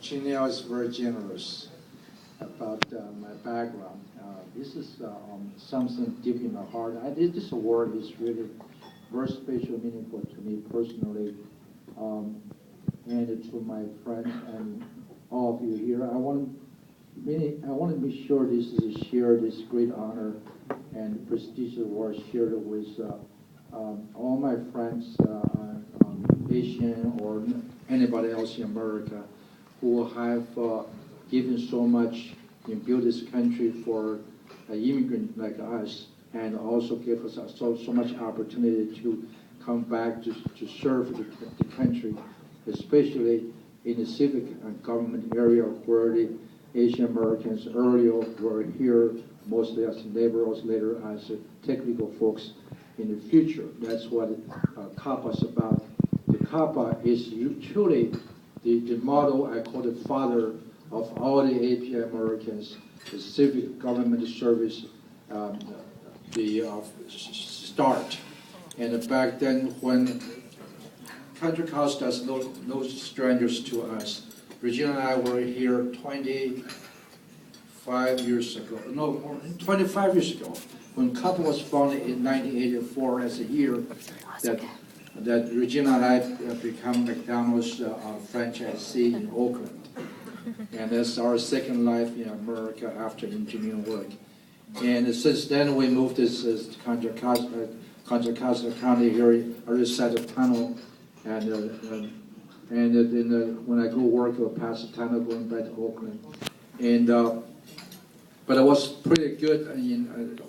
Chinel is very generous about my background. This is something deep in my heart. This award is really very special, meaningful to me personally, and to my friends and all of you here. I want to be sure this is shared, this great honor and prestigious award shared with all my friends, Asian or anybody else in America, who have given so much in build this country for an immigrant like us, and also give us so much opportunity to come back to serve the country, especially in the civic and government area where the Asian Americans earlier were here, mostly as laborers, later as technical folks in the future. That's what CAPA is about. The CAPA is truly the model, I call it father of all the API Americans, the civic government service, the start. And back then, when Contra Costa is no strangers to us, Regina and I were here 25 years ago, no, more than 25 years ago, when CAPA was founded in 1984 as a year that Regina and I become McDonald's franchisee in Oakland. And that's our second life in America after engineering work. And since then, we moved this Contra Costa County here, other side of tunnel, and then when I go work, I'll pass the tunnel going back to Oakland. And but I was pretty good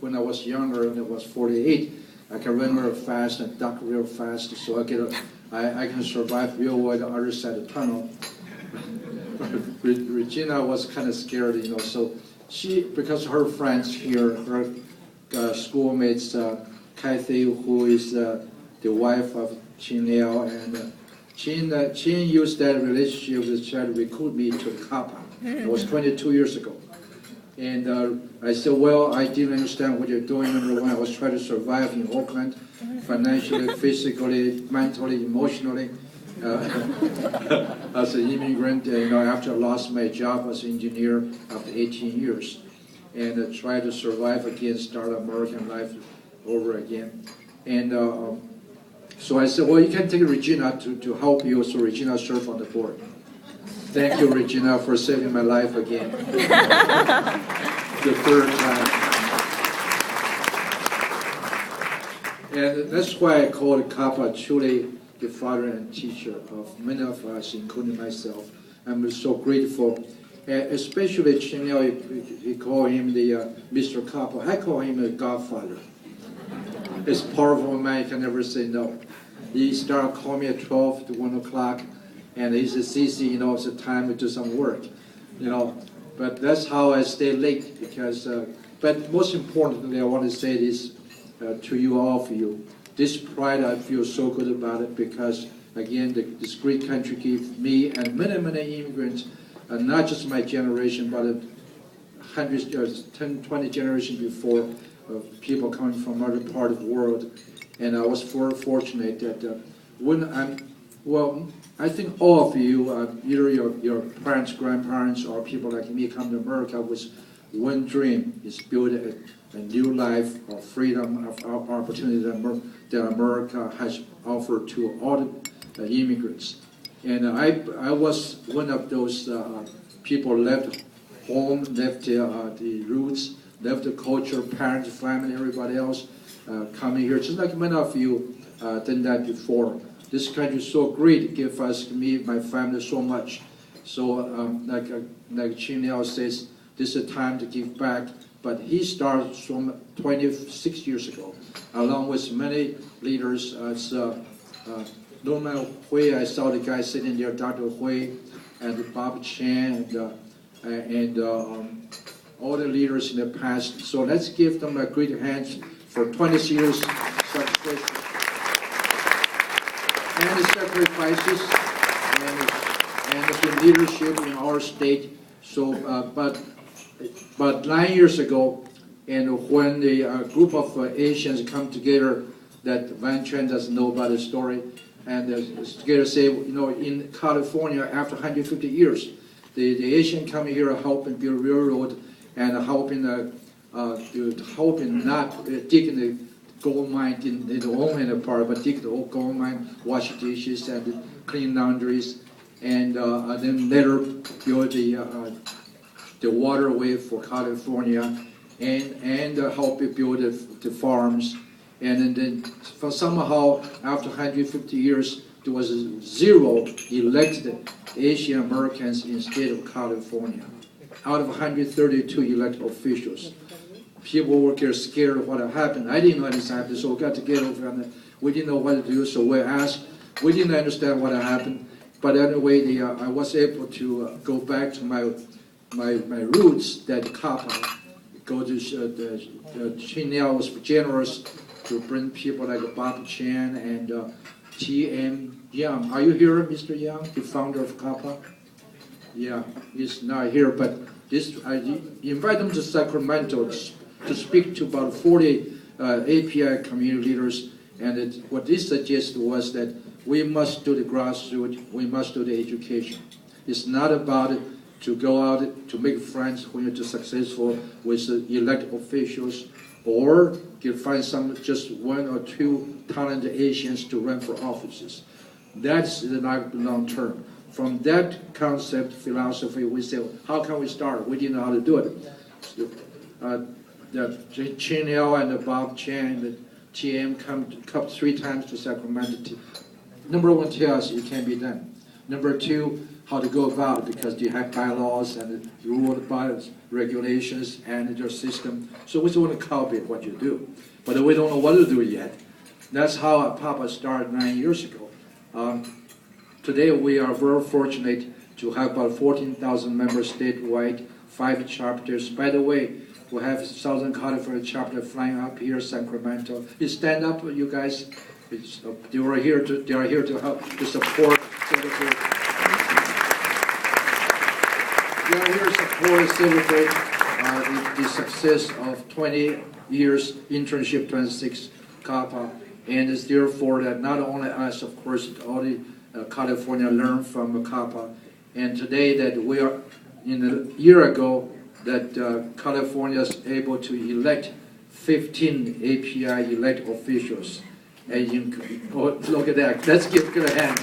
when I was younger, and I was 48. I can run real fast and duck real fast, so I can survive real well the other side of the tunnel. Regina was kind of scared, so she, because her friends here, her schoolmates, Kathy, who is the wife of Chinel, and Chin used that relationship to try to recruit me to the CAPA. It was 22 years ago. And I said, well, I didn't understand what you're doing. Number one, I was trying to survive in Oakland, financially, physically, mentally, emotionally. As an immigrant, after I lost my job as an engineer after 18 years, and try to survive again, start American life over again. And so I said, well, you can take Regina to help you, so Regina served on the board. Thank you, Regina, for saving my life again. The third time. And that's why I call it CAPA truly the father and teacher of many of us, including myself. I'm so grateful. Especially Chinel, he called him the Mr. CAPA. I call him a godfather. This powerful man, you can never say no. He started calling me at 12 to 1 o'clock, and he said, CC, it's a time to do some work, But that's how I stay late, because, but most importantly, I want to say this to you, all of you. This pride, I feel so good about it, because, again, this great country gave me and many, many immigrants, not just my generation, but hundreds, 10, 20 generations before, people coming from other part of the world. And I was fortunate that I think all of you, either your parents, grandparents, or people like me come to America with one dream, is build a new life of freedom, of opportunity that America has offered to all the immigrants. And I was one of those people left home, left the roots, left the culture, parents, family, everybody else, coming here, just like many of you done that before. This country is so great, it gives us, me, my family, so much. So like Chinel says, this is a time to give back. But he started from 26 years ago, along with many leaders. No matter where I saw the guy sitting there, Dr. Hui and Bob Chan and all the leaders in the past. So let's give them a great hand for 20 years success and the sacrifices and the leadership in our state. So, but 9 years ago, and when the group of Asians come together, that Van Chen doesn't know about the story, And it's scared to say, you know, in California, after 150 years, the Asian come here helping build railroad and helping not digging the gold mine in the own part, but dig the old gold mine, wash dishes and clean laundries, and then later build the waterway for California, and help build the farms. And then for somehow, after 150 years, there was 0 elected Asian Americans in the state of California, out of 132 elected officials. People were scared of what had happened. I didn't know anything happened, so we got together and we didn't know what to do, so we asked. We didn't understand what had happened, but anyway, I was able to go back to my roots, that CAPA. Go to Chinel was generous to bring people like Bob Chan and T.M. Yang. Are you here, Mr. Yang, the founder of CAPA? Yeah, he's not here, but I invite them to Sacramento to speak to about 40 API community leaders, and what they suggested was that we must do the grassroots, we must do the education. It's not about it to go out to make friends when you're just successful with elected officials, or find just 1 or 2 talented Asians to run for offices. That's the long term. From that concept, philosophy, we say, how can we start? We didn't know how to do it. The Chinel and the Bob Chan and the TM come 3 times to Sacramento. Number 1, tell us it can be done. Number 2, how to go about it, because they have bylaws and rules, bylaws, regulations, and their system. So we just want to copy what you do, but we don't know what to do yet. That's how CAPA started 9 years ago. Today we are very fortunate to have about 14,000 members statewide, 5 chapters. By the way, we have Southern California chapter flying up here, Sacramento. You stand up, you guys. They are here to help to support. We are here to support and celebrate the success of 20 years internship, 26 CAPA, and it's therefore that not only us, of course, all the California learn from CAPA, and today that we are, in a year ago, that California is able to elect 15 API elected officials. And look at that. Let's give a hand.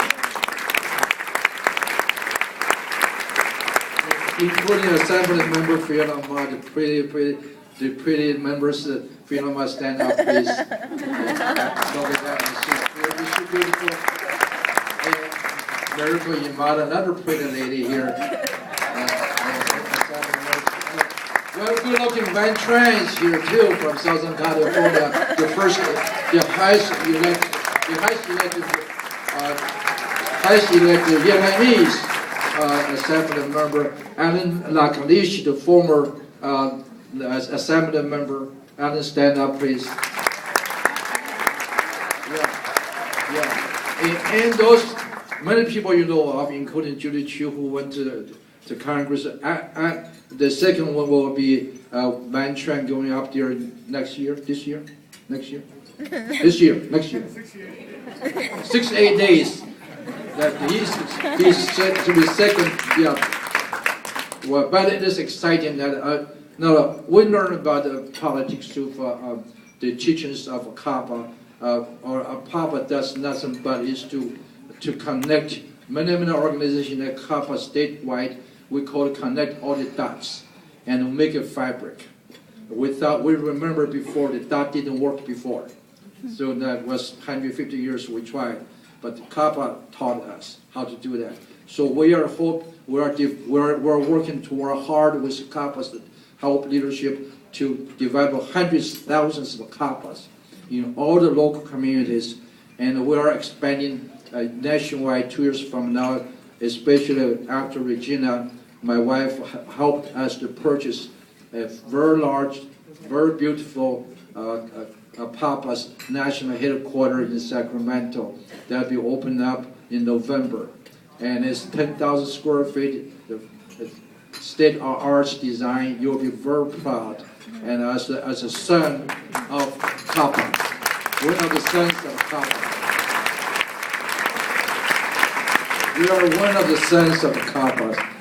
Including Assembly Member Fiona Ma, the pretty members. Fiona Ma, stand up, please. Look at that. She's beautiful. Miracle Yamada, another pretty lady here. Well, good-looking Van Trans here too from Southern California. The highest elected Vietnamese Assembly Member. Alan Lacaniche, the former Assembly Member. Alan, stand up, please. Yeah. And those many people you know of, including Judy Chu, who went to Congress. The second one will be Van Tran going up there next year. 6 to 8 days. That he's said to be second. Yeah. Well, but it is exciting that we learn about the politics of the teachings of CAPA. Or CAPA does nothing but is to connect many organizations at CAPA statewide. We call it connect all the dots and make a fabric. We remember before the dot didn't work before. So that was 150 years we tried. But CAPA taught us how to do that. So we're working toward hard with CAPA's help leadership to develop hundreds, thousands of CAPAs in all the local communities. And we are expanding nationwide 2 years from now, especially after Regina, my wife, helped us to purchase a very large, very beautiful CAPA's national headquarters in Sacramento that will be opened up in November. And it's 10,000 square feet, state-of-the-art design. You'll be very proud. And as a son of CAPA, we are the sons of CAPA. We are one of the sons of CAPA.